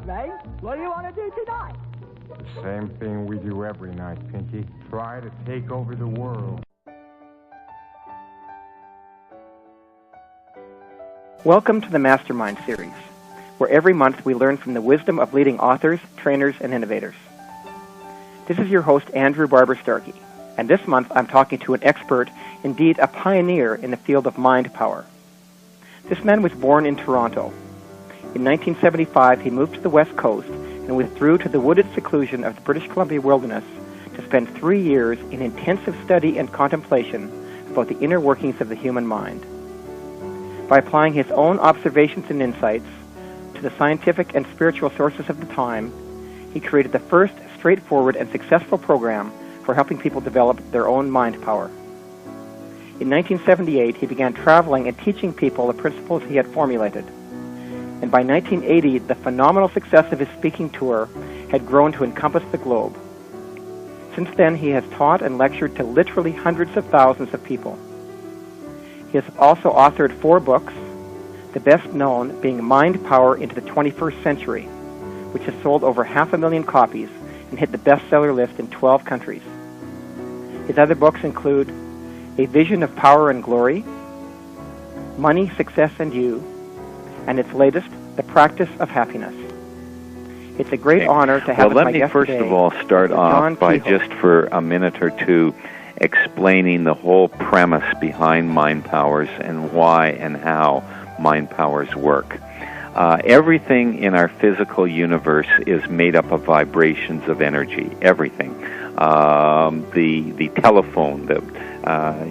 Ray. What do you want to do tonight? The same thing we do every night, Pinky. Try to take over the world. Welcome to the Mastermind Series, where every month we learn from the wisdom of leading authors, trainers, and innovators. This is your host, Andrew Barber Starkey, and this month I'm talking to an expert, indeed a pioneer in the field of mind power. This man was born in Toronto. In 1975, he moved to the West Coast and withdrew to the wooded seclusion of the British Columbia wilderness to spend 3 years in intensive study and contemplation about the inner workings of the human mind. By applying his own observations and insights to the scientific and spiritual sources of the time, he created the first straightforward and successful program for helping people develop their own mind power. In 1978, he began traveling and teaching people the principles he had formulated. And by 1980, the phenomenal success of his speaking tour had grown to encompass the globe. Since then, he has taught and lectured to literally hundreds of thousands of people. He has also authored 4 books, the best known being Mind Power into the 21st Century, which has sold over 500,000 copies and hit the bestseller list in 12 countries. His other books include A Vision of Power and Glory, Money, Success, and You, and its latest, The Practice of Happiness. It's a great honor to have Well, my guest let me first today, of all start off by just for a minute or two explaining the whole premise behind mind powers and why and how mind powers work. Everything in our physical universe is made up of vibrations of energy. Everything. The telephone that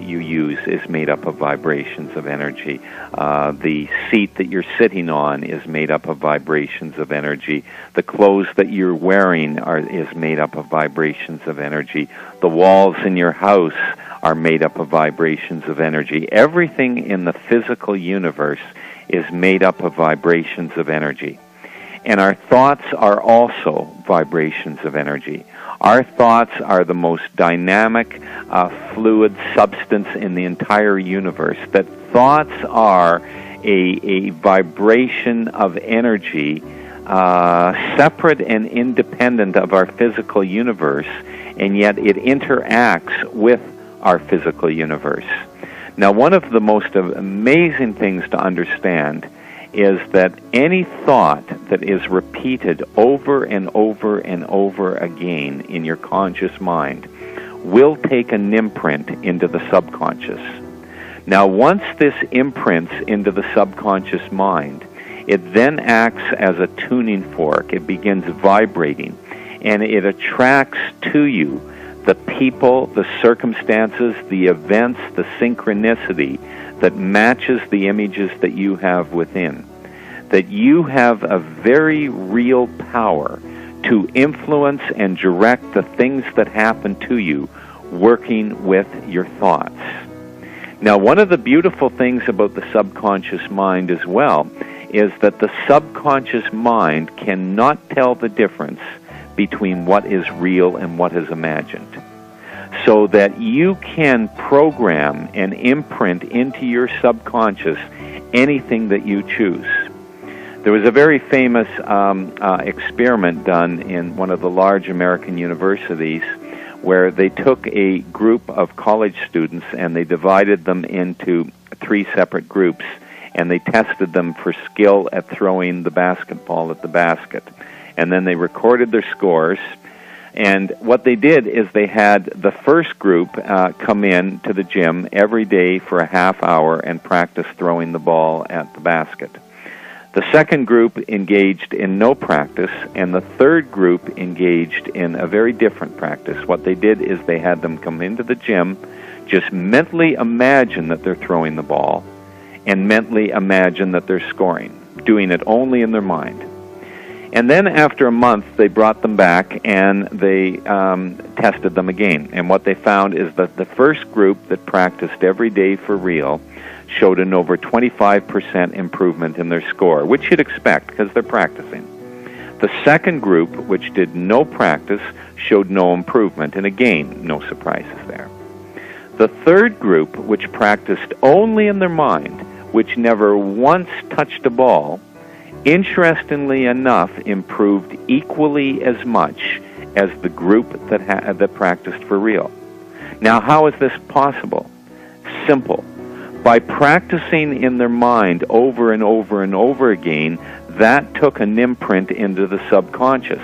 you use is made up of vibrations of energy. The seat that you're sitting on is made up of vibrations of energy. The clothes that you're wearing is made up of vibrations of energy. The walls in your house are made up of vibrations of energy. Everything in the physical universe is made up of vibrations of energy. And our thoughts are also vibrations of energy. Our thoughts are the most dynamic, fluid substance in the entire universe. That thoughts are a vibration of energy separate and independent of our physical universe, and yet it interacts with our physical universe. Now, one of the most amazing things to understand is that any thought that is repeated over and over and over again in your conscious mind will take an imprint into the subconscious. Now, once this imprints into the subconscious mind, it then acts as a tuning fork. It begins vibrating, and it attracts to you the people, the circumstances, the events, the synchronicity that matches the images that you have within. That you have a very real power to influence and direct the things that happen to you working with your thoughts. Now, one of the beautiful things about the subconscious mind as well is that the subconscious mind cannot tell the difference between what is real and what is imagined. So that you can program and imprint into your subconscious anything that you choose. There was a very famous experiment done in one of the large American universities where they took a group of college students and they divided them into 3 separate groups, and they tested them for skill at throwing the basketball at the basket. And then they recorded their scores. And what they did is they had the first group come in to the gym every day for a half hour and practice throwing the ball at the basket. The second group engaged in no practice, and the third group engaged in a very different practice. What they did is they had them come into the gym, just mentally imagine that they're throwing the ball, and mentally imagine that they're scoring, doing it only in their mind. And then after a month, they brought them back and they tested them again. And what they found is that the first group that practiced every day for real showed an over 25% improvement in their score, which you'd expect because they're practicing. The second group, which did no practice, showed no improvement, and again, no surprises there. The third group, which practiced only in their mind, which never once touched a ball, interestingly enough, improved equally as much as the group that practiced for real. Now, how is this possible? Simple. By practicing in their mind over and over and over again, that took an imprint into the subconscious.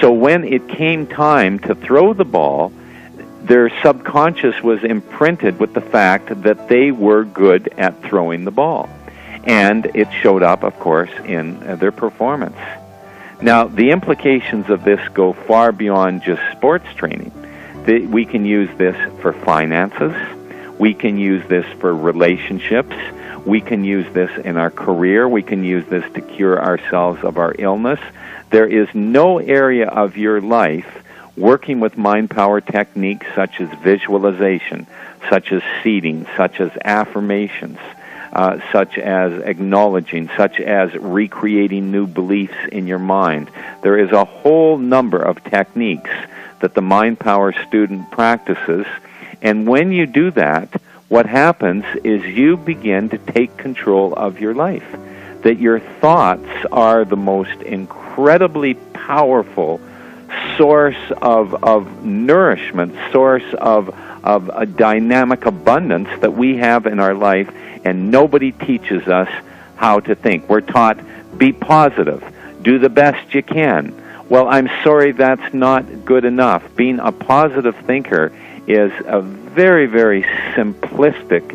So when it came time to throw the ball, their subconscious was imprinted with the fact that they were good at throwing the ball. And it showed up, of course, in their performance. Now, the implications of this go far beyond just sports training. We can use this for finances. We can use this for relationships. We can use this in our career. We can use this to cure ourselves of our illness. There is no area of your life working with mind power techniques such as visualization, such as seeding, such as affirmations, such as acknowledging, such as recreating new beliefs in your mind. There is a whole number of techniques that the Mind Power student practices, and when you do that, what happens is you begin to take control of your life. That your thoughts are the most incredibly powerful source of nourishment, source of a dynamic abundance that we have in our life, and nobody teaches us how to think. We're taught, be positive, do the best you can. Well, I'm sorry, that's not good enough. Being a positive thinker is a very, very simplistic,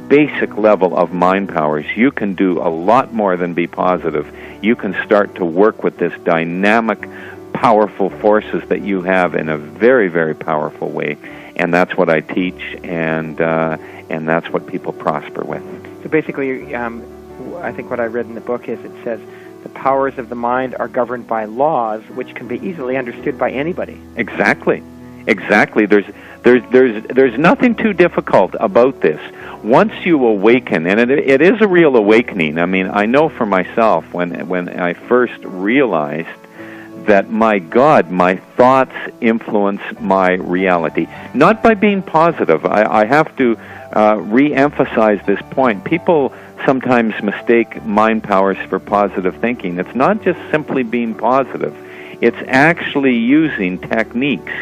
basic level of mind powers. You can do a lot more than be positive. You can start to work with this dynamic, powerful forces that you have in a very, very powerful way. And that's what I teach, and that's what people prosper with. So basically, I think what I read in the book is it says the powers of the mind are governed by laws which can be easily understood by anybody. Exactly. There's nothing too difficult about this. Once you awaken, and it is a real awakening. I mean, I know for myself when I first realized that, my God, my thoughts influence my reality. Not by being positive. I have to re-emphasize this point. People sometimes mistake mind powers for positive thinking. It's not just simply being positive. It's actually using techniques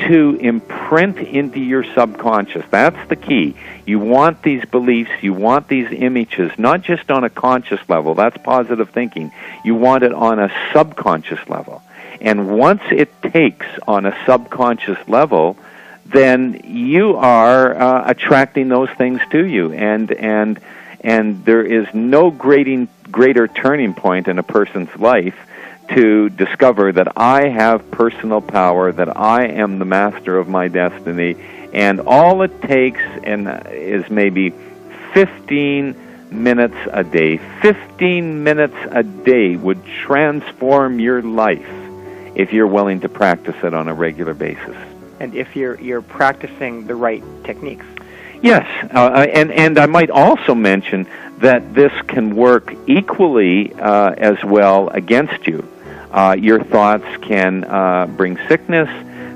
to imprint into your subconscious. That's the key. You want these beliefs, you want these images, not just on a conscious level. That's positive thinking. You want it on a subconscious level. And once it takes on a subconscious level, then you are attracting those things to you. And there is no greater turning point in a person's life to discover that I have personal power, that I am the master of my destiny, and all it takes is maybe 15 minutes a day. 15 minutes a day would transform your life if you're willing to practice it on a regular basis. And if you're practicing the right techniques. Yes, and I might also mention that this can work equally as well against you. Your thoughts can bring sickness.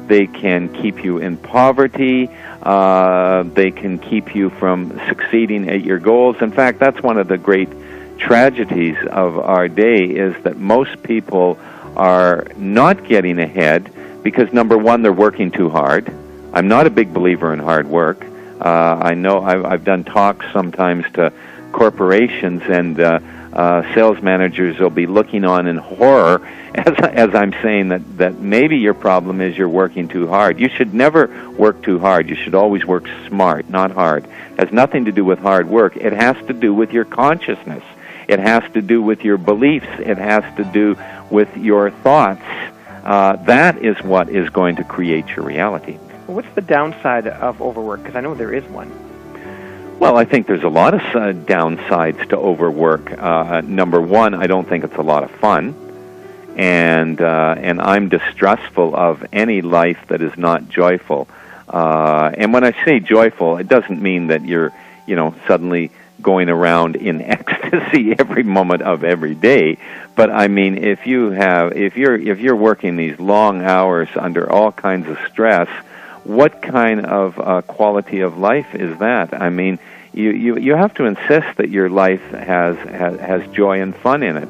They can keep you in poverty. They can keep you from succeeding at your goals. In fact, that's one of the great tragedies of our day, is that most people are not getting ahead because, number one, they're working too hard. I'm not a big believer in hard work. I know I've done talks sometimes to corporations, and sales managers will be looking on in horror as I'm saying that maybe your problem is you're working too hard. You should never work too hard. You should always work smart, not hard. It has nothing to do with hard work. It has to do with your consciousness. It has to do with your beliefs. It has to do with your thoughts. That is what is going to create your reality. Well, what's the downside of overwork? Because I know there is one. Well, I think there's a lot of downsides to overwork. Number one, I don't think it's a lot of fun, and I'm distrustful of any life that is not joyful. And when I say joyful, it doesn't mean that you're, suddenly going around in ecstasy every moment of every day. But I mean, if you're working these long hours under all kinds of stress, what kind of quality of life is that? I mean, you have to insist that your life has joy and fun in it.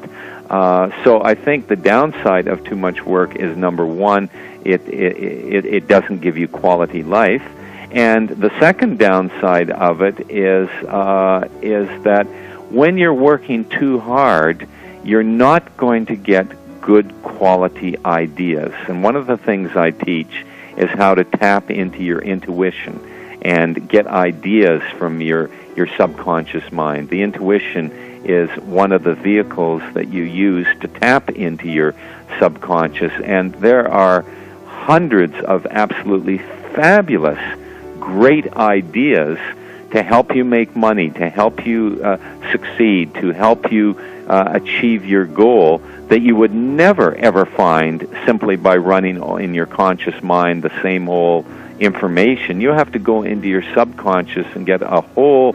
So I think the downside of too much work is, number one, it doesn't give you quality life, and the second downside of it is that when you're working too hard, you're not going to get good quality ideas. And one of the things I teach is how to tap into your intuition and get ideas from your subconscious mind. The intuition is one of the vehicles that you use to tap into your subconscious, and there are hundreds of absolutely fabulous, great ideas to help you make money, to help you succeed, to help you achieve your goal that you would never, ever find simply by running in your conscious mind the same old information. You have to go into your subconscious and get a whole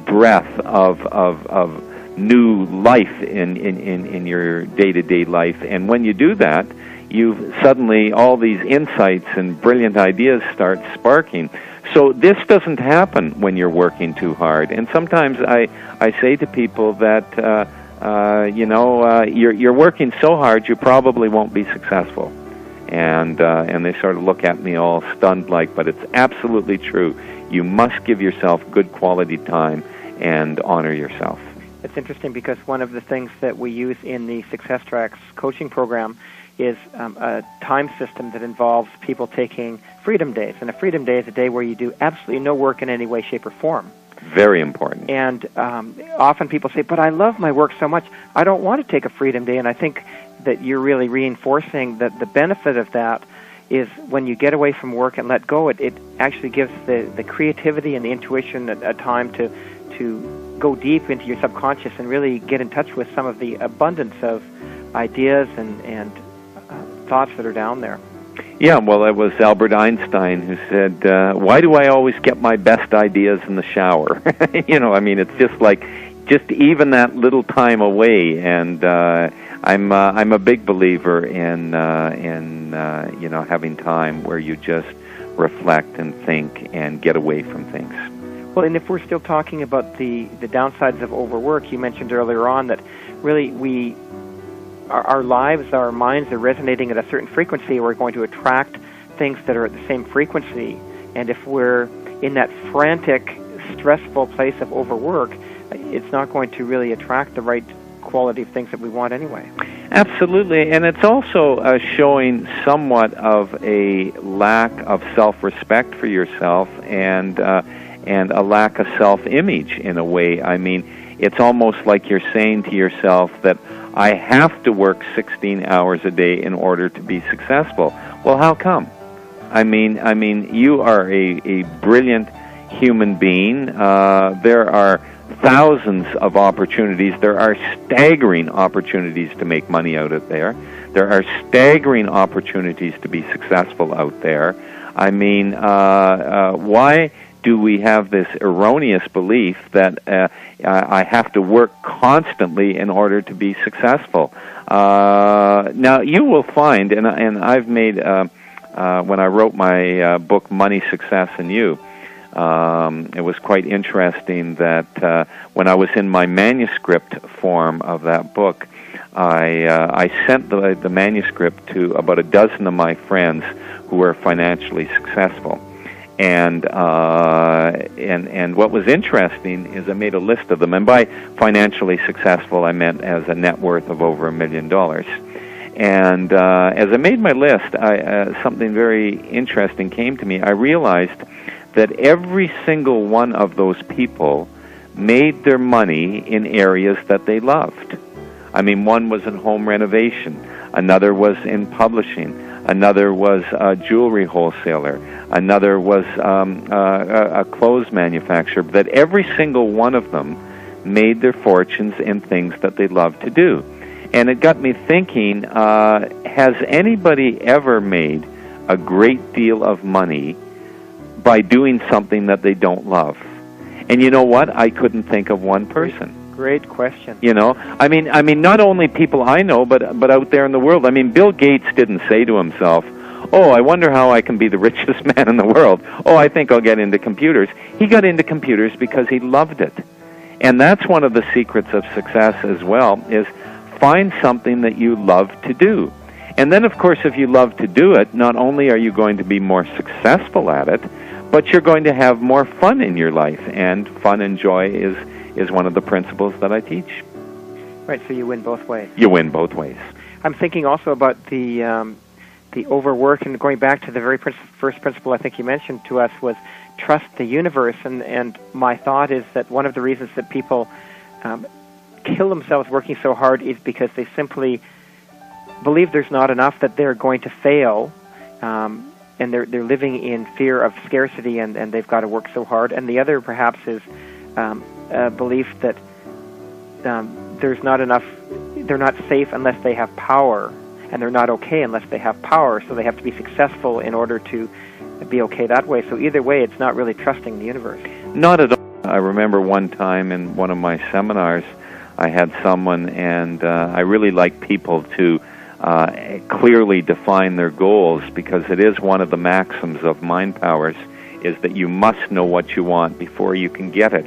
breath of new life in your day-to-day life. And when you do that, you suddenly, all these insights and brilliant ideas start sparking. So this doesn't happen when you're working too hard. And sometimes I say to people that, you're working so hard you probably won't be successful. And they sort of look at me all stunned like, but it's absolutely true. You must give yourself good quality time and honor yourself. It's interesting because one of the things that we use in the Success Tracks coaching program is a time system that involves people taking freedom days. And a freedom day is a day where you do absolutely no work in any way, shape, or form. Very important. And often people say, but I love my work so much, I don't want to take a freedom day. And I think that you're really reinforcing that the benefit of that is when you get away from work and let go, it actually gives the creativity and the intuition a time to go deep into your subconscious and really get in touch with some of the abundance of ideas and thoughts that are down there. Yeah, well, it was Albert Einstein who said, why do I always get my best ideas in the shower? It's just even that little time away. And I'm a big believer in having time where you just reflect and think and get away from things. Well, and if we're still talking about the downsides of overwork, you mentioned earlier on that really our lives, our minds are resonating at a certain frequency. We're going to attract things that are at the same frequency. And if we're in that frantic, stressful place of overwork, it's not going to really attract the right quality of things that we want anyway. Absolutely. And it's also showing somewhat of a lack of self-respect for yourself and a lack of self-image in a way. I mean, it's almost like you're saying to yourself that I have to work 16 hours a day in order to be successful. Well, how come? I mean, you are a brilliant human being. There are thousands of opportunities. There are staggering opportunities to make money out of there. There are staggering opportunities to be successful out there. I mean, why do we have this erroneous belief that I have to work constantly in order to be successful? Now, you will find, and I've made, when I wrote my book, Money, Success, and You, it was quite interesting that when I was in my manuscript form of that book, I sent the manuscript to about a dozen of my friends who were financially successful. And what was interesting is I made a list of them, and by financially successful I meant as a net worth of over $1 million. And as I made my list, something very interesting came to me. I realized that every single one of those people made their money in areas that they loved. I mean, one was in home renovation, another was in publishing, another was a jewelry wholesaler, another was a clothes manufacturer. But every single one of them made their fortunes in things that they loved to do. And it got me thinking, has anybody ever made a great deal of money by doing something that they don't love? And you know what? I couldn't think of one person. Great question. You know, I mean, not only people I know, but out there in the world. I mean, Bill Gates didn't say to himself, oh, I wonder how I can be the richest man in the world. Oh, I think I'll get into computers. He got into computers because he loved it. And that's one of the secrets of success as well, is find something that you love to do. And then, of course, if you love to do it, not only are you going to be more successful at it, but you're going to have more fun in your life. And fun and joy is one of the principles that I teach. Right, so you win both ways. You win both ways. I'm thinking also about the overwork, and going back to the very first principle I think you mentioned to us was trust the universe. And my thought is that one of the reasons that people kill themselves working so hard is because they simply believe there's not enough, that they're going to fail, and they're living in fear of scarcity, and they've got to work so hard. And the other perhaps is a belief that there's not enough, they're not safe unless they have power, and they're not okay unless they have power, so they have to be successful in order to be okay that way. So either way, it's not really trusting the universe. Not at all. I remember one time in one of my seminars, I had someone, and I really like people to clearly define their goals, because it is one of the maxims of Mind Powers, is that you must know what you want before you can get it.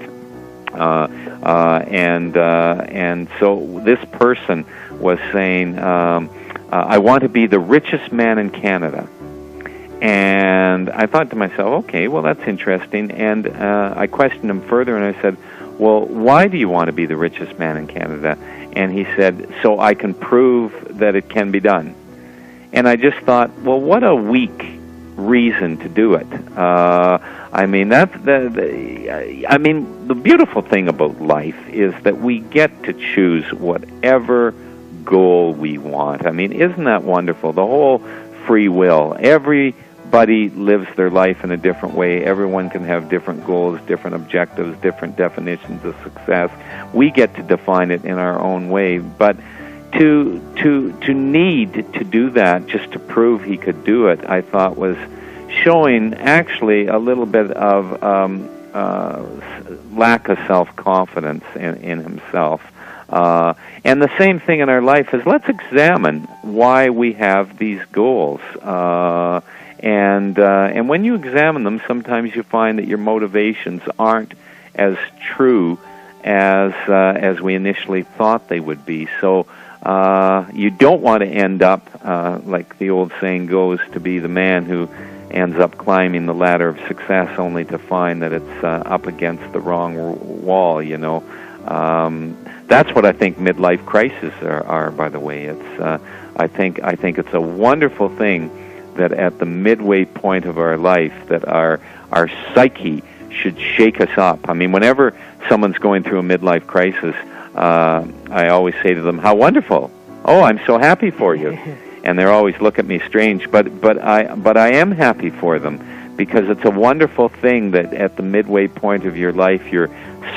And so this person was saying, I want to be the richest man in Canada. And I thought to myself, okay, well, that's interesting. And I questioned him further, and I said, well, why do you want to be the richest man in Canada? And he said, so I can prove that it can be done. And I just thought, well, what a weak reason to do it. I mean, the beautiful thing about life is that we get to choose whatever goal we want. I mean, isn't that wonderful? The whole free will. Everybody lives their life in a different way. Everyone can have different goals, different objectives, different definitions of success. We get to define it in our own way. But to need to do that just to prove he could do it, I thought was showing actually a little bit of lack of self-confidence in himself. And the same thing in our life is, let's examine why we have these goals. And when you examine them, sometimes you find that your motivations aren't as true as we initially thought they would be. So you don't want to end up, like the old saying goes, to be the man who ends up climbing the ladder of success only to find that it's up against the wrong wall, you know. That's what I think midlife crises are, by the way. It's I think it's a wonderful thing that at the midway point of our life that our psyche should shake us up. I mean, whenever someone's going through a midlife crisis, I always say to them, how wonderful. Oh, I'm so happy for you. And they always look at me strange, but I am happy for them, because it's a wonderful thing that at the midway point of your life, your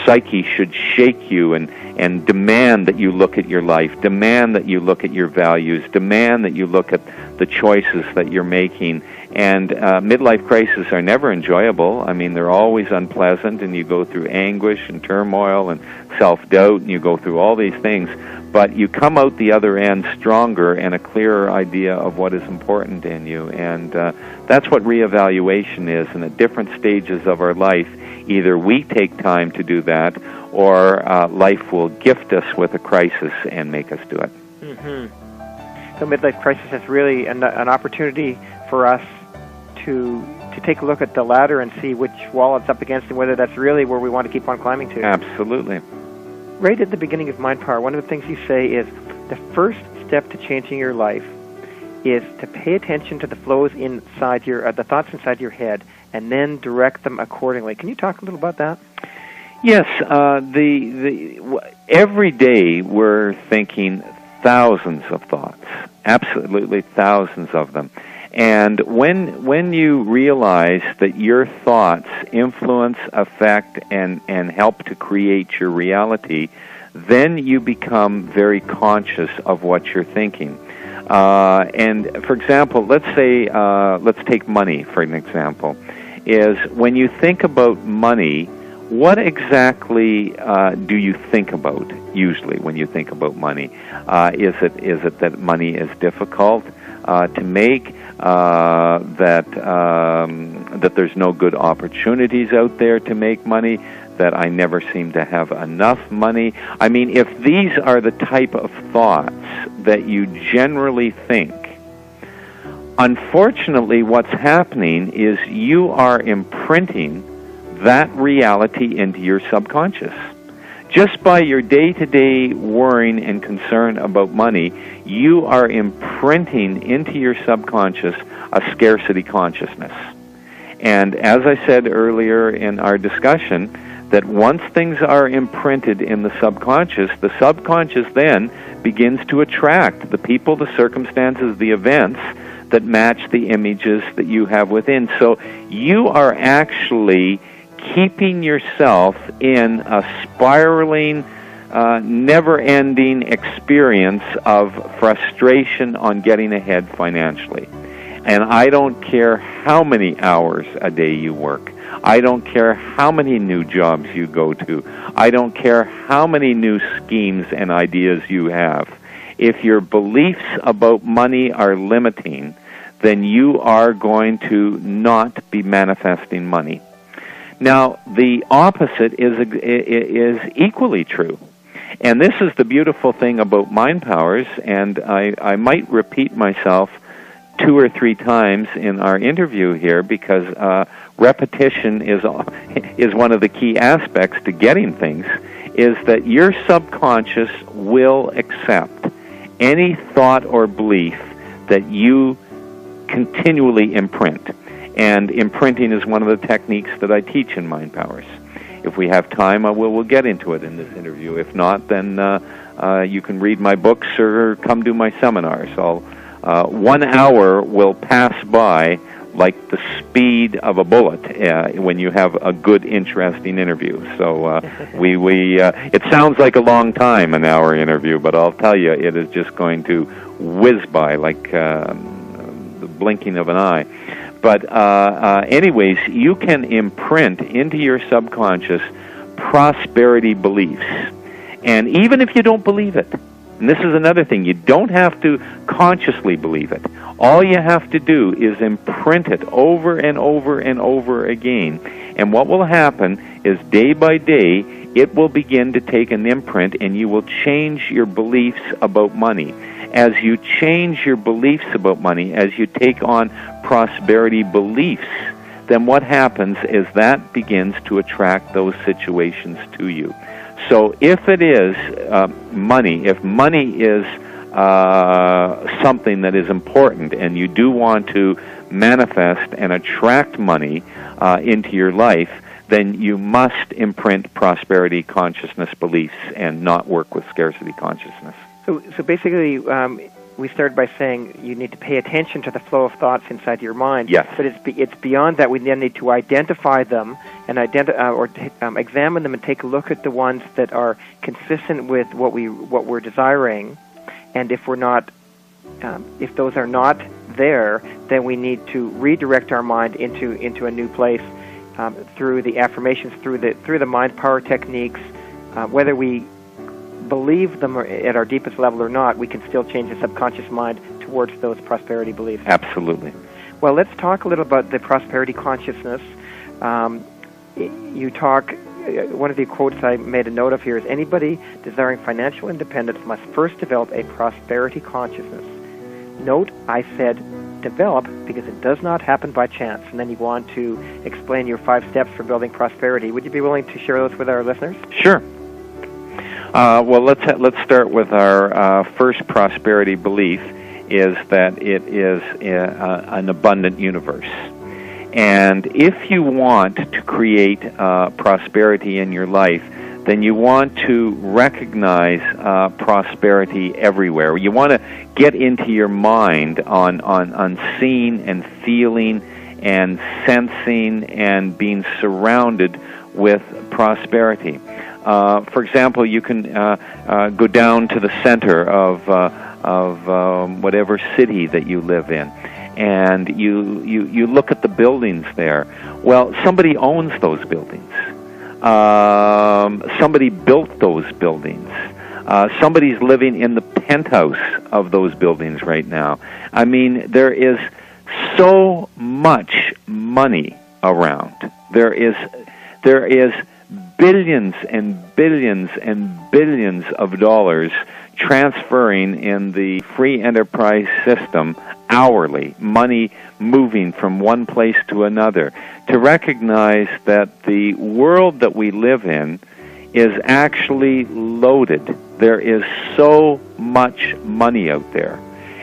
psyche should shake you and demand that you look at your life, demand that you look at your values, demand that you look at the choices that you're making. And midlife crises are never enjoyable. I mean, they're always unpleasant, and you go through anguish and turmoil and self-doubt, and you go through all these things. But you come out the other end stronger and a clearer idea of what is important in you. And that's what reevaluation is. And at different stages of our life, either we take time to do that, or life will gift us with a crisis and make us do it. Mm-hmm. So midlife crisis is really an opportunity for us to take a look at the ladder and see which wall it's up against, and whether that's really where we want to keep on climbing to. Absolutely. Right at the beginning of Mind Power, one of the things you say is the first step to changing your life is to pay attention to the flows inside the thoughts inside your head, and then direct them accordingly. Can you talk a little about that? Yes. Every day we're thinking thousands of thoughts, absolutely thousands of them. And when you realize that your thoughts influence, affect, and help to create your reality, then you become very conscious of what you're thinking. And for example, let's take money for an example. Is when you think about money, what exactly do you think about usually when you think about money? Is it that money is difficult? to make, that there's no good opportunities out there to make money, that I never seem to have enough money. I mean, if these are the type of thoughts that you generally think, unfortunately what's happening is you are imprinting that reality into your subconscious. Just by your day-to-day worrying and concern about money, you are imprinting into your subconscious a scarcity consciousness. And as I said earlier in our discussion, that once things are imprinted in the subconscious then begins to attract the people, the circumstances, the events that match the images that you have within. So you are actually keeping yourself in a spiraling, never-ending experience of frustration on getting ahead financially. And I don't care how many hours a day you work. I don't care how many new jobs you go to. I don't care how many new schemes and ideas you have. If your beliefs about money are limiting, then you are going to not be manifesting money. Now, the opposite is equally true. And this is the beautiful thing about Mind Powers, and I might repeat myself 2 or 3 times in our interview here, because repetition is one of the key aspects to getting things, is that your subconscious will accept any thought or belief that you continually imprint. And imprinting is one of the techniques that I teach in Mind Powers. If we have time, we'll get into it in this interview. If not, then you can read my books or come to my seminars. 1 hour will pass by like the speed of a bullet when you have a good, interesting interview. So it sounds like a long time, an hour interview, but I'll tell you, it is just going to whiz by like the blinking of an eye. But anyways, you can imprint into your subconscious prosperity beliefs. And even if you don't believe it, and this is another thing, you don't have to consciously believe it. All you have to do is imprint it over and over and over again. And what will happen is day by day, it will begin to take an imprint, and you will change your beliefs about money. As you change your beliefs about money, as you take on prosperity beliefs, then what happens is that begins to attract those situations to you. So if it is money, if money is something that is important, and you do want to manifest and attract money into your life, then you must imprint prosperity consciousness beliefs and not work with scarcity consciousness. So basically, we started by saying you need to pay attention to the flow of thoughts inside your mind. Yes. But it's beyond that. We then need to identify them and examine them and take a look at the ones that are consistent with what we're desiring. And if we're not, if those are not there, then we need to redirect our mind into a new place through the affirmations, through the mind power techniques, whether we believe them at our deepest level or not, we can still change the subconscious mind towards those prosperity beliefs. Absolutely. Well, let's talk a little about the prosperity consciousness. You talk, one of the quotes I made a note of here is, anybody desiring financial independence must first develop a prosperity consciousness. Note, I said develop because it does not happen by chance. And then you go on to explain your 5 steps for building prosperity. Would you be willing to share those with our listeners? Sure. Well, let's start with our first prosperity belief, is that it is an abundant universe. And if you want to create prosperity in your life, then you want to recognize prosperity everywhere. You want to get into your mind on seeing and feeling and sensing and being surrounded with prosperity. For example, you can go down to the center of whatever city that you live in, and you look at the buildings there. Well, somebody owns those buildings. Somebody built those buildings. Somebody's living in the penthouse of those buildings right now. I mean, there is so much money around. There is billions and billions and billions of dollars transferring in the free enterprise system hourly, money moving from one place to another. To recognize that the world that we live in is actually loaded. There is so much money out there,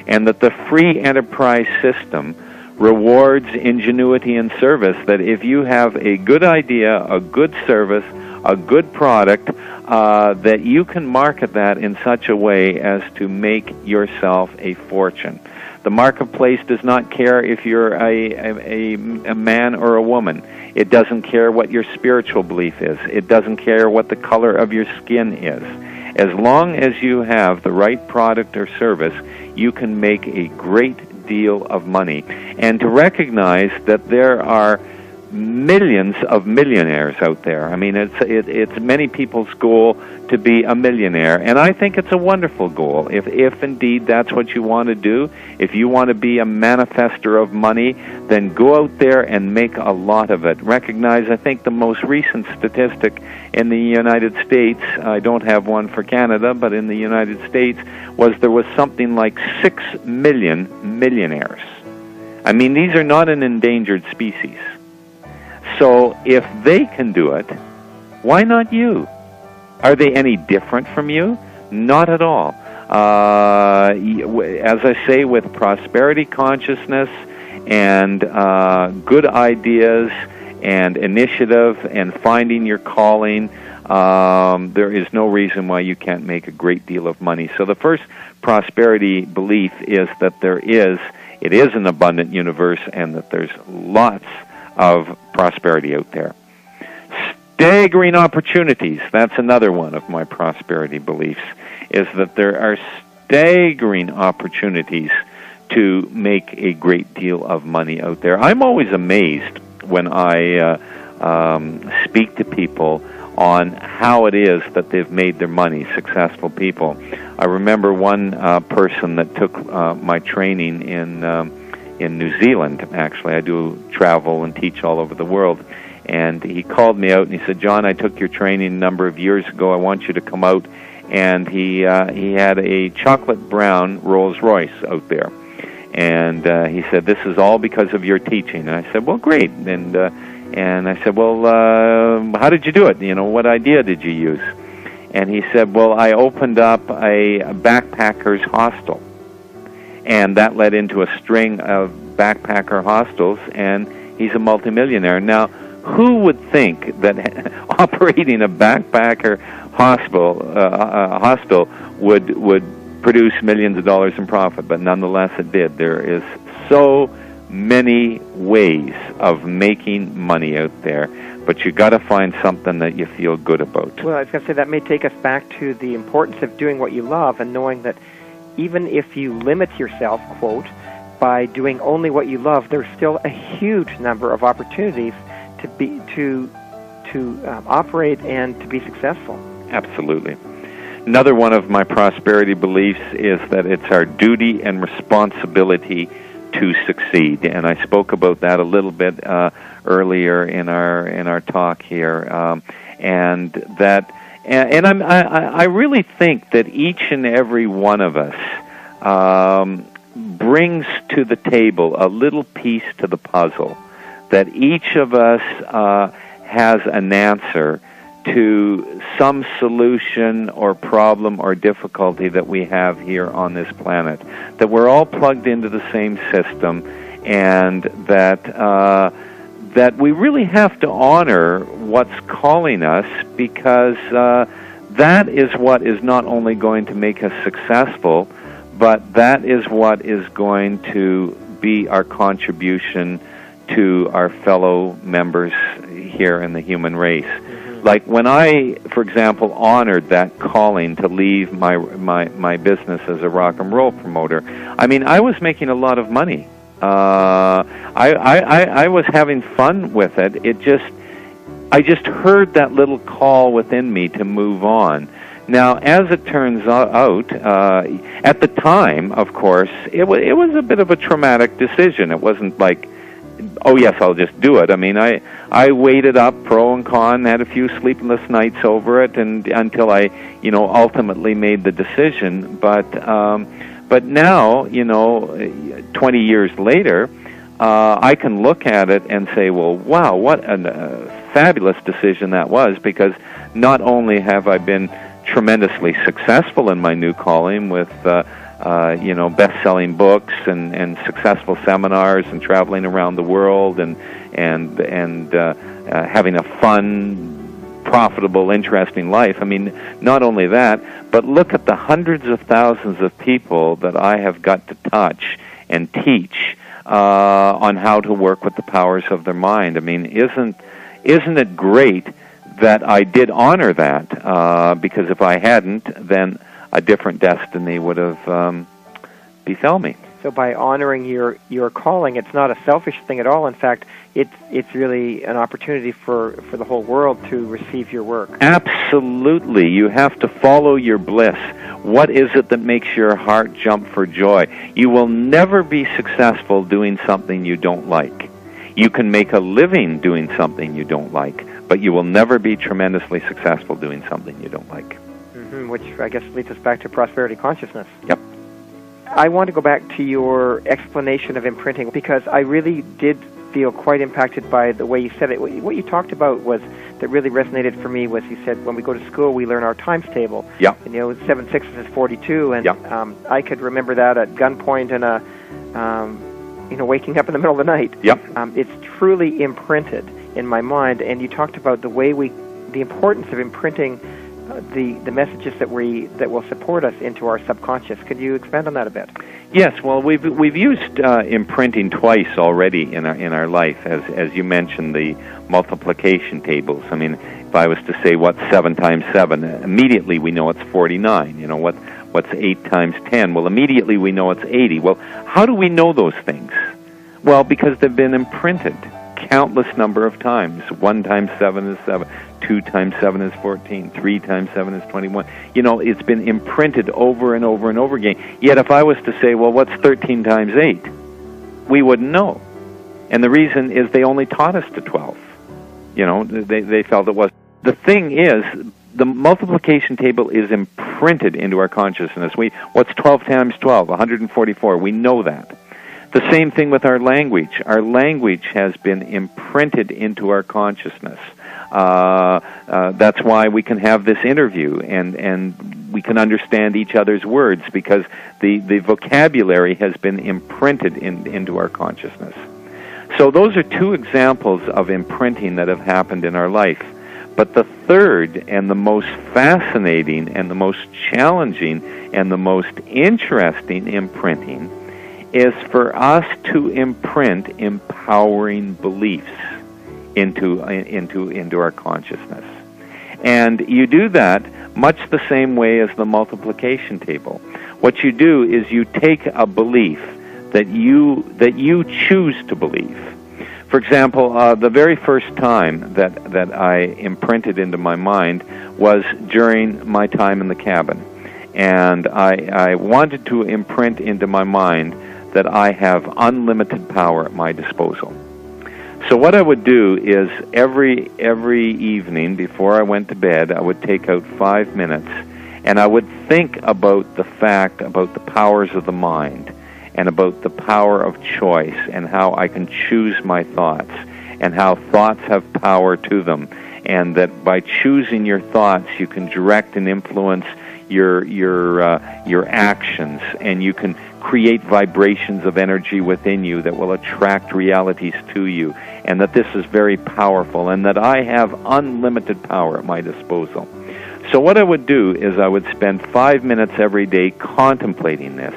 and that the free enterprise system rewards ingenuity and service, that if you have a good idea, a good service, a good product, that you can market that in such a way as to make yourself a fortune. The marketplace does not care if you're a man or a woman. It doesn't care what your spiritual belief is. It doesn't care what the color of your skin is. As long as you have the right product or service, you can make a great deal of money. And to recognize that there are millions of millionaires out there. I mean, it's many people's goal to be a millionaire, and I think it's a wonderful goal. If indeed that's what you want to do, if you want to be a manifester of money, then go out there and make a lot of it. Recognize, I think the most recent statistic in the United States, I don't have one for Canada, but in the United States, there was something like 6 million millionaires. I mean, these are not an endangered species. So if they can do it, why not you? Are they any different from you? Not at all. As I say, with prosperity consciousness and good ideas and initiative and finding your calling, there is no reason why you can't make a great deal of money. So the first prosperity belief is that it is an abundant universe, and that there's lots of prosperity out there. Staggering opportunities, that's another one of my prosperity beliefs, is that there are staggering opportunities to make a great deal of money out there. I'm always amazed when I speak to people on how it is that they've made their money, successful people. I remember one person that took my training in New Zealand. Actually, I do travel and teach all over the world. And he called me out and he said, "John, I took your training a number of years ago. I want you to come out." And he had a chocolate brown Rolls Royce out there. And he said, "This is all because of your teaching." And I said, "Well, great." And I said, "Well, how did you do it? You know, what idea did you use?" And he said, "Well, I opened up a backpackers hostel." And that led into a string of backpacker hostels, and he's a multimillionaire. Now, who would think that operating a backpacker hostel would produce millions of dollars in profit? But nonetheless, it did. There is so many ways of making money out there, but you got to find something that you feel good about. Well, I was going to say that may take us back to the importance of doing what you love, and knowing that even if you limit yourself, quote, by doing only what you love, there's still a huge number of opportunities to operate and to be successful. Absolutely. Another one of my prosperity beliefs is that it's our duty and responsibility to succeed, and I spoke about that a little bit earlier in our talk here, and that. And I really think that each and every one of us brings to the table a little piece to the puzzle, that each of us has an answer to some solution or problem or difficulty that we have here on this planet, that we're all plugged into the same system, and that we really have to honor what's calling us, because that is what is not only going to make us successful, but that is what is going to be our contribution to our fellow members here in the human race. Mm-hmm. Like when I, for example, honored that calling to leave my business as a rock and roll promoter, I mean, I was making a lot of money. I was having fun with it. I just heard that little call within me to move on, Now, as it turns out, at the time, of course, it was a bit of a traumatic decision. It wasn't like, oh yes, I'll just do it. I mean, I waited up, pro and con, had a few sleepless nights over it, and until I, ultimately made the decision. But now, 20 years later, I can look at it and say, well, wow, what a fabulous decision that was, because not only have I been tremendously successful in my new calling with best-selling books and successful seminars and traveling around the world and having a fun, profitable, interesting life. I mean, not only that, but look at the hundreds of thousands of people that I have got to touch and teach on how to work with the powers of their mind. I mean, isn't it great that I did honor that? Because if I hadn't, then a different destiny would have befell me. So by honoring your calling, it's not a selfish thing at all. In fact, it's really an opportunity for the whole world to receive your work. Absolutely. You have to follow your bliss. What is it that makes your heart jump for joy? You will never be successful doing something you don't like. You can make a living doing something you don't like, but you will never be tremendously successful doing something you don't like. Mm-hmm, which I guess leads us back to prosperity consciousness. Yep. I want to go back to your explanation of imprinting, because I really did feel quite impacted by the way you said it. What you talked about was, that really resonated for me, was you said when we go to school we learn our times table. Yeah. And, 7 6 is 42, and yeah. I could remember that at gunpoint and waking up in the middle of the night. Yep. It's truly imprinted in my mind, and you talked about the importance of imprinting the messages that will support us into our subconscious. Could you expand on that a bit? Yes. Well, we've used imprinting twice already in our life, as you mentioned, the multiplication tables. I mean, if I was to say what's 7 times 7, immediately we know it's 49. What's 8 times 10? Well, immediately we know it's 80. Well, how do we know those things? Well, because they've been imprinted countless number of times. 1 times 7 is 7. 2 times 7 is 14. 3 times 7 is 21. It's been imprinted over and over and over again. Yet if I was to say, well, what's 13 times 8? We wouldn't know. And the reason is they only taught us to 12. They felt it was. The thing is, the multiplication table is imprinted into our consciousness. What's 12 times 12? 144. We know that. The same thing with our language. Our language has been imprinted into our consciousness. That's why we can have this interview and we can understand each other's words, because the vocabulary has been imprinted into our consciousness. So those are 2 examples of imprinting that have happened in our life. But the third and the most fascinating and the most challenging and the most interesting imprinting is for us to imprint empowering beliefs into our consciousness. And you do that much the same way as the multiplication table. What you do is you take a belief that you choose to believe. For example, the very first time that I imprinted into my mind was during my time in the cabin. And I wanted to imprint into my mind that I have unlimited power at my disposal. So what I would do is every evening before I went to bed, I would take out 5 minutes and I would think about the powers of the mind and about the power of choice and how I can choose my thoughts and how thoughts have power to them, and that by choosing your thoughts you can direct and influence your actions, and you can create vibrations of energy within you that will attract realities to you, and that this is very powerful, and that I have unlimited power at my disposal. So what I would do is I would spend 5 minutes every day contemplating this,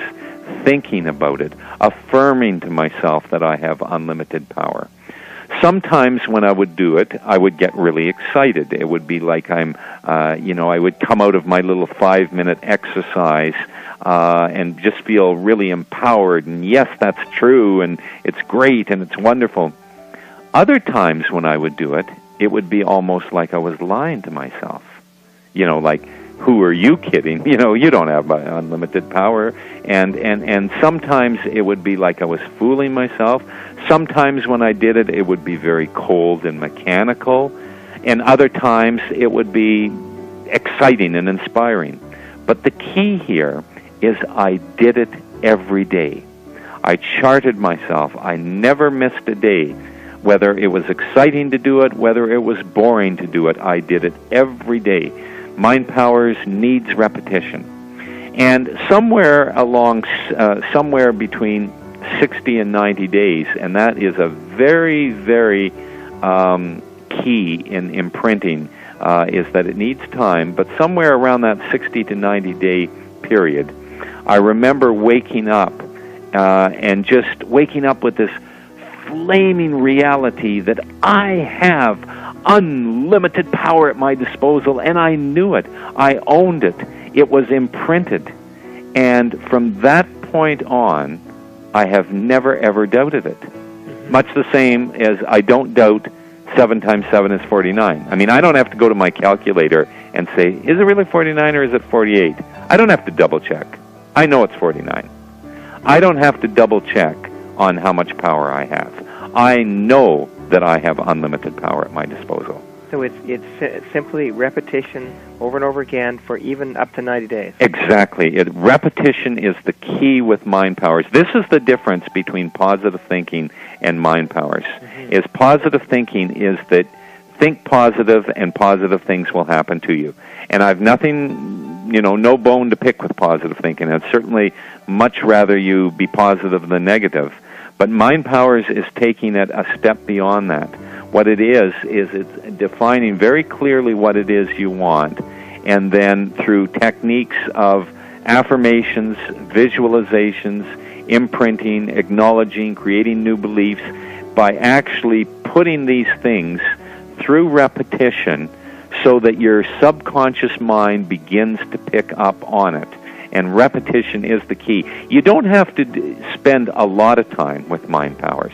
thinking about it, affirming to myself that I have unlimited power. Sometimes when I would do it, I would get really excited. It would be like I would come out of my little 5-minute exercise and just feel really empowered. And yes, that's true, and it's great, and it's wonderful. Other times when I would do it, it would be almost like I was lying to myself. Like who are you kidding? You know, you don't have unlimited power. And sometimes it would be like I was fooling myself. Sometimes when I did it, it would be very cold and mechanical. And other times it would be exciting and inspiring. But the key here is I did it every day. I charted myself. I never missed a day. Whether it was exciting to do it, whether it was boring to do it, I did it every day. Mind Powers needs repetition. And somewhere between 60 and 90 days, and that is a very, very key in imprinting, is that it needs time, but somewhere around that 60 to 90 day period, I remember waking up and just waking up with this flaming reality that I have unlimited power at my disposal, and I knew it. I owned it. It was imprinted. And from that point on, I have never, ever doubted it. Much the same as I don't doubt 7 times 7 is 49. I mean, I don't have to go to my calculator and say, is it really 49 or is it 48? I don't have to double check. I know it's 49. I don't have to double check on how much power I have. I know that I have unlimited power at my disposal. So it's simply repetition over and over again for even up to 90 days. Exactly. Repetition is the key with Mind Powers. This is the difference between positive thinking and Mind Powers. Is positive thinking is that think positive and positive things will happen to you. And I've nothing, no bone to pick with positive thinking. I'd certainly much rather you be positive than negative. But Mind Powers is taking it a step beyond that. What it is it's defining very clearly what it is you want, and then through techniques of affirmations, visualizations, imprinting, acknowledging, creating new beliefs, by actually putting these things through repetition so that your subconscious mind begins to pick up on it. And repetition is the key. You don't have to spend a lot of time with Mind Powers.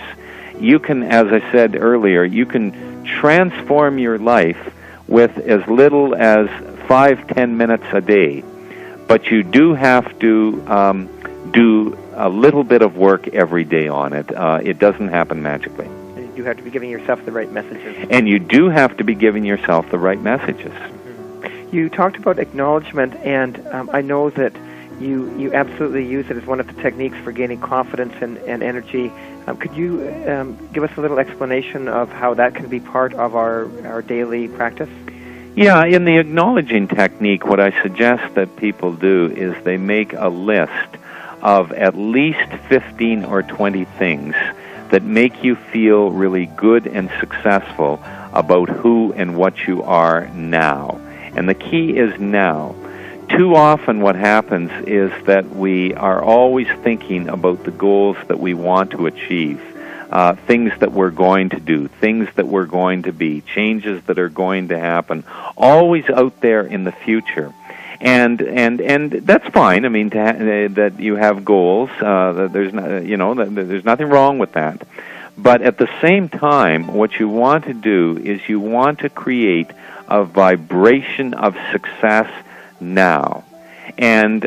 You can, as I said earlier, you can transform your life with as little as 5-10 minutes a day. But you do have to do a little bit of work every day on it. It doesn't happen magically. And you have to be giving yourself the right messages. And you do have to be giving yourself the right messages. You talked about acknowledgement, and I know that you absolutely use it as one of the techniques for gaining confidence and energy. Could you give us a little explanation of how that can be part of our daily practice? Yeah, in the acknowledging technique, what I suggest that people do is they make a list of at least 15 or 20 things that make you feel really good and successful about who and what you are now. And the key is now. Too often what happens is that we are always thinking about the goals that we want to achieve, things that we're going to do, things that we're going to be, changes that are going to happen, always out there in the future. And that's fine. I mean, that you have goals. There's nothing wrong with that. But at the same time, what you want to do is you want to create a vibration of success now, and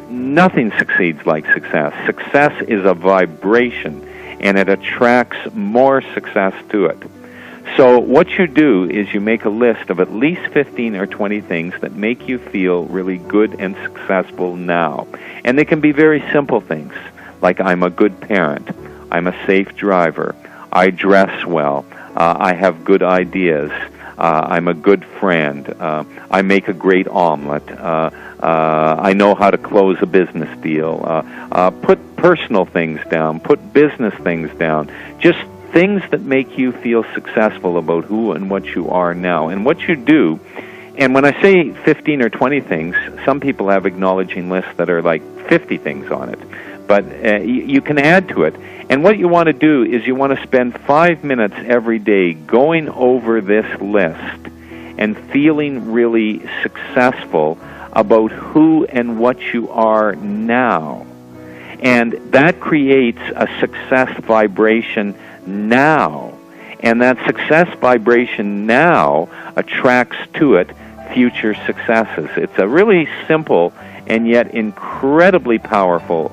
nothing succeeds like success. Success is a vibration, and it attracts more success to it. So what you do is you make a list of at least 15 or 20 things that make you feel really good and successful now. And they can be very simple things, like I'm a good parent, I'm a safe driver, I dress well, I have good ideas, I'm a good friend, I make a great omelet, I know how to close a business deal. Put personal things down, put business things down, just things that make you feel successful about who and what you are now. And what you do, and when I say 15 or 20 things, some people have acknowledging lists that are like 50 things on it. But you can add to it. And what you want to do is you want to spend 5 minutes every day going over this list and feeling really successful about who and what you are now. And that creates a success vibration now. And that success vibration now attracts to it future successes. It's a really simple and yet incredibly powerful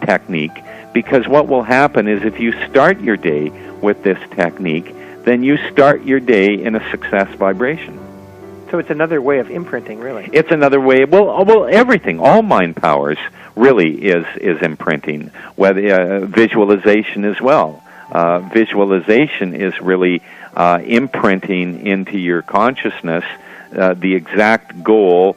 technique, because what will happen is if you start your day with this technique, then you start your day in a success vibration. So it's another way of imprinting, really. It's another way. Well, everything, all mind powers, really is imprinting. Whether visualization as well. Visualization is really imprinting into your consciousness the exact goal,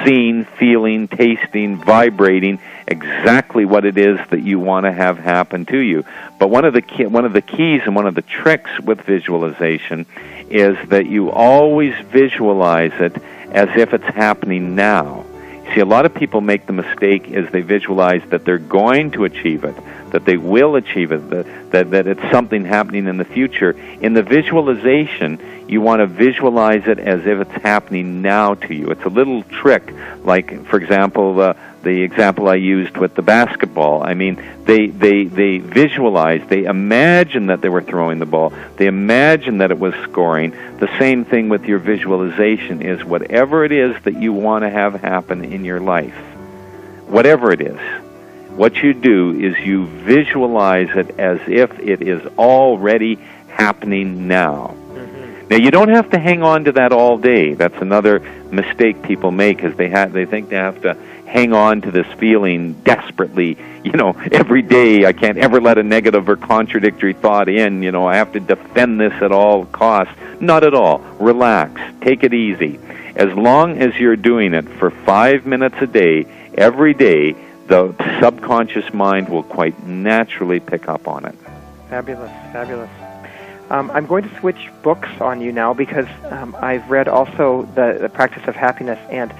seeing, feeling, tasting, vibrating, exactly what it is that you want to have happen to you. But one of the keys and one of the tricks with visualization is that you always visualize it as if it's happening now. See, a lot of people make the mistake as they visualize that they're going to achieve it, that they will achieve it, that it's something happening in the future. In the visualization, you want to visualize it as if it's happening now to you. It's a little trick, like, for example, the example I used with the basketball. I mean, they visualize, they imagine that they were throwing the ball, they imagine that it was scoring. The same thing with your visualization is whatever it is that you want to have happen in your life, whatever it is, what you do is you visualize it as if it is already happening now. Now, you don't have to hang on to that all day. That's another mistake people make, is they think they have to hang on to this feeling desperately, every day. I can't ever let a negative or contradictory thought in, I have to defend this at all costs. Not at all. Relax. Take it easy. As long as you're doing it for 5 minutes a day, every day, the subconscious mind will quite naturally pick up on it. Fabulous, fabulous. I'm going to switch books on you now, because I've read also the Practice of Happiness, and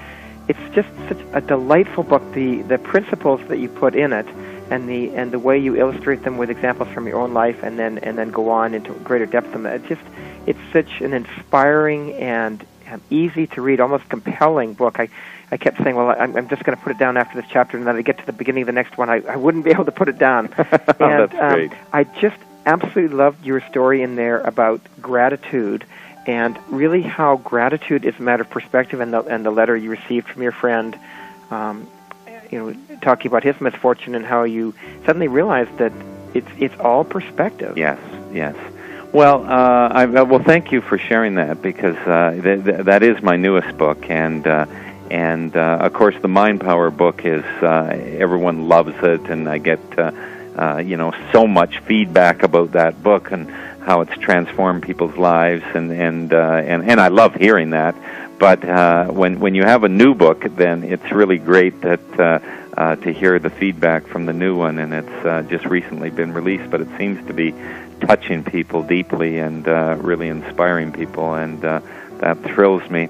it's just such a delightful book. The principles that you put in it, and the way you illustrate them with examples from your own life, and then go on into greater depth on that. It's such an inspiring and easy to read, almost compelling book. I kept saying, well, I'm just going to put it down after this chapter, and then I get to the beginning of the next one, I wouldn't be able to put it down. And that's great. I just absolutely loved your story in there about gratitude, and really how gratitude is a matter of perspective, and the letter you received from your friend, talking about his misfortune and how you suddenly realized that it's all perspective. Yes. Well, well, thank you for sharing that, because that is my newest book, and of course the Mind Power book is everyone loves it, and I get so much feedback about that book and how it's transformed people's lives, and I love hearing that. But when you have a new book, then it's really great that to hear the feedback from the new one, and it's just recently been released, but it seems to be touching people deeply and really inspiring people, and that thrills me.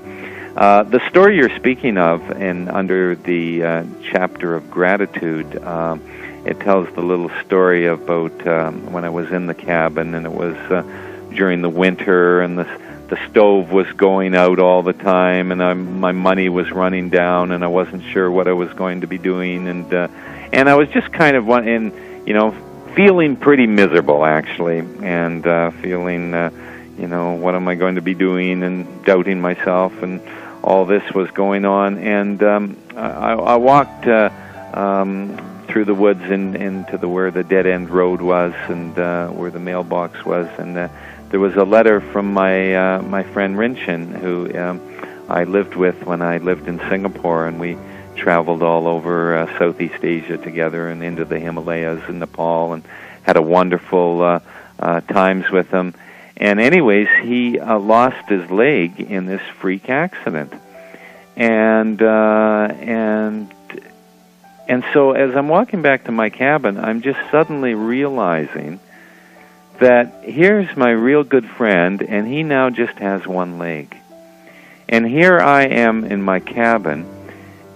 The story you're speaking of, and under the chapter of gratitude, it tells the little story about when I was in the cabin, and it was during the winter, and the stove was going out all the time, and my money was running down, and I wasn't sure what I was going to be doing, and I was just kind of feeling pretty miserable, actually, and feeling what am I going to be doing, and doubting myself, and all this was going on, and I walked through the woods into where the dead end road was, and where the mailbox was, and there was a letter from my friend Rinchin, who I lived with when I lived in Singapore, and we traveled all over Southeast Asia together and into the Himalayas and Nepal, and had a wonderful times with him. And anyways, he lost his leg in this freak accident, and so as I'm walking back to my cabin, I'm just suddenly realizing that here's my real good friend, and he now just has one leg. And here I am in my cabin,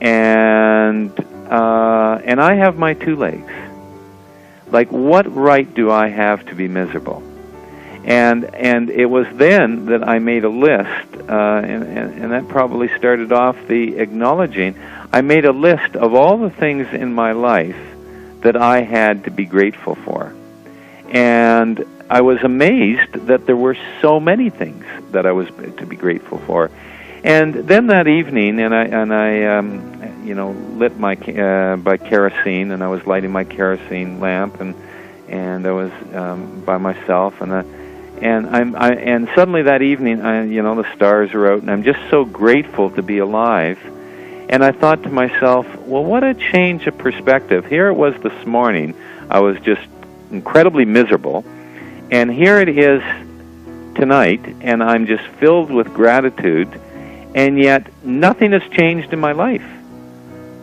and I have my two legs. Like, what right do I have to be miserable? And it was then that I made a list, and that probably started off the acknowledging. I made a list of all the things in my life that I had to be grateful for. And I was amazed that there were so many things that I was to be grateful for. And then that evening, and I lit my by kerosene, and I was lighting my kerosene lamp, and I was by myself, and suddenly that evening, the stars are out, and I'm just so grateful to be alive. And I thought to myself, well, what a change of perspective. Here it was this morning. I was just incredibly miserable, and here it is tonight, and I'm just filled with gratitude, and yet nothing has changed in my life.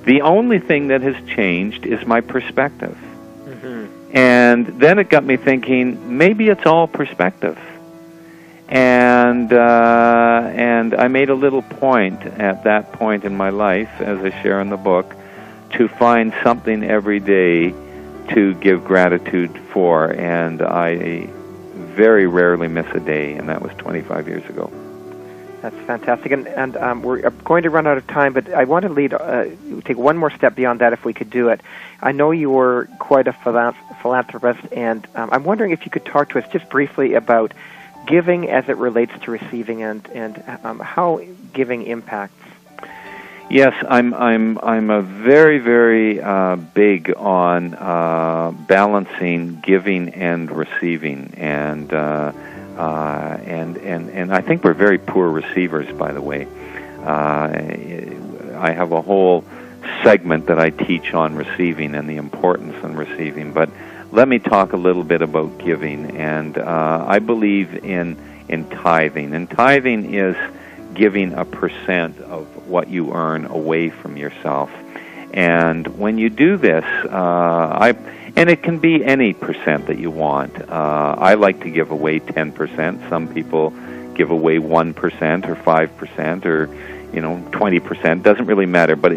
The only thing that has changed is my perspective. Mm-hmm. And then it got me thinking, maybe it's all perspective. And I made a little point at that point in my life, as I share in the book, to find something every day to give gratitude for, and I very rarely miss a day, and that was 25 years ago. That's fantastic, and we're going to run out of time, but I want to take one more step beyond that if we could do it. I know you were quite a philanthropist, and I'm wondering if you could talk to us just briefly about giving as it relates to receiving, and how giving impacts. Yes, I'm a very, very big on balancing giving and receiving, and I think we're very poor receivers, by the way. I have a whole segment that I teach on receiving and the importance in receiving, but let me talk a little bit about giving. And I believe in tithing, and tithing is giving a percent of what you earn away from yourself. And when you do this, and it can be any percent that you want. I like to give away 10%. Some people give away 1% or 5% or 20%. Doesn't really matter. But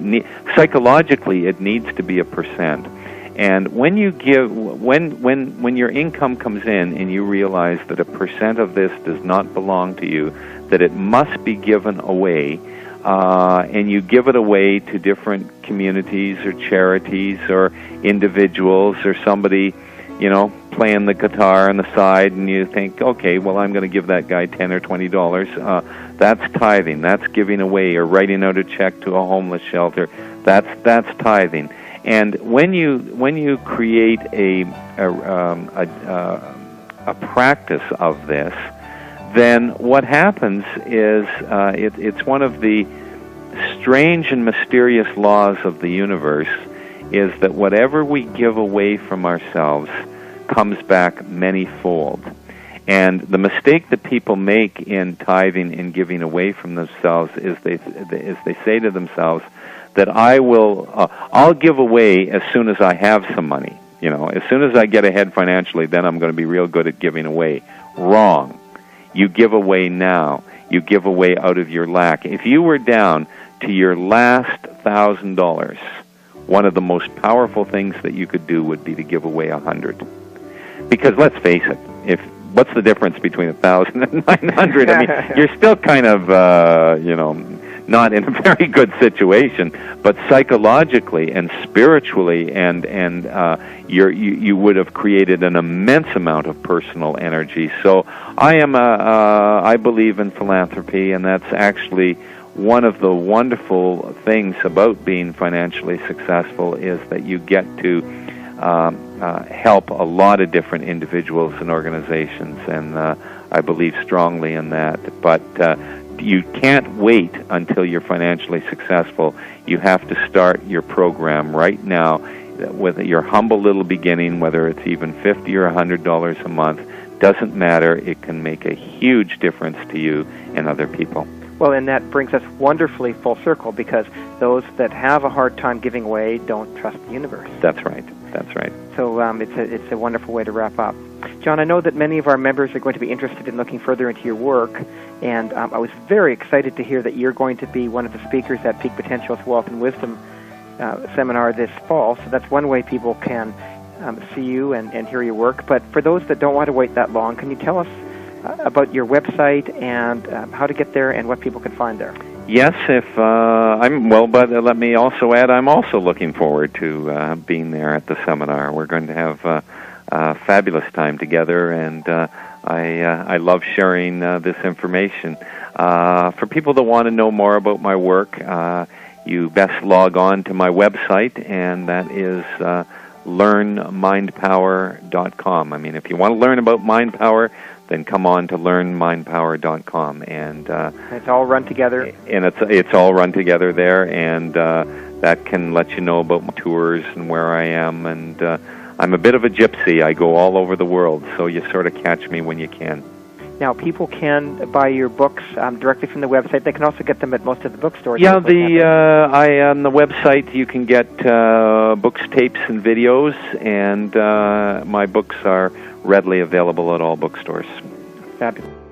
psychologically, it needs to be a percent. And when you give, when your income comes in and you realize that a percent of this does not belong to you, that it must be given away, and you give it away to different communities or charities or individuals or somebody, playing the guitar on the side, and you think, okay, well, I'm going to give that guy $10 or $20. That's tithing. That's giving away, or writing out a check to a homeless shelter. That's tithing. And when you create a practice of this, then what happens is it's one of the strange and mysterious laws of the universe, is that whatever we give away from ourselves comes back many-fold. And the mistake that people make in tithing and giving away from themselves is they say to themselves that I'll give away as soon as I have some money. As soon as I get ahead financially, then I'm going to be real good at giving away. Wrong. You give away now. You give away out of your lack. If you were down to your last $1,000, one of the most powerful things that you could do would be to give away 100. Because let's face it, what's the difference between 1,000 and 900? I mean, you're still kind of, not in a very good situation, but psychologically and spiritually, and you would have created an immense amount of personal energy. So I believe in philanthropy, and that's actually one of the wonderful things about being financially successful, is that you get to help a lot of different individuals and organizations, and I believe strongly in that. But you can't wait until you're financially successful. You have to start your program right now with your humble little beginning, whether it's even $50 or $100 a month. Doesn't matter. It can make a huge difference to you and other people. Well, and that brings us wonderfully full circle, because those that have a hard time giving away don't trust the universe. That's right. That's right. So it's a wonderful way to wrap up. John, I know that many of our members are going to be interested in looking further into your work, and I was very excited to hear that you're going to be one of the speakers at Peak Potential's Wealth and Wisdom seminar this fall. So that's one way people can see you and hear your work. But for those that don't want to wait that long, can you tell us about your website and how to get there and what people can find there? Yes, but let me also add, I'm also looking forward to being there at the seminar. We're going to have a fabulous time together, and I love sharing this information. For people that want to know more about my work, you best log on to my website, and that is learnmindpower.com. I mean, if you want to learn about mind power, then come on to learnmindpower.com, and it's all run together. And it's all run together there, and that can let you know about my tours and where I am. And I'm a bit of a gypsy. I go all over the world, so you sort of catch me when you can. Now, people can buy your books directly from the website. They can also get them at most of the bookstores. Yeah, on the website you can get books, tapes, and videos, and my books are readily available at all bookstores. Fabulous.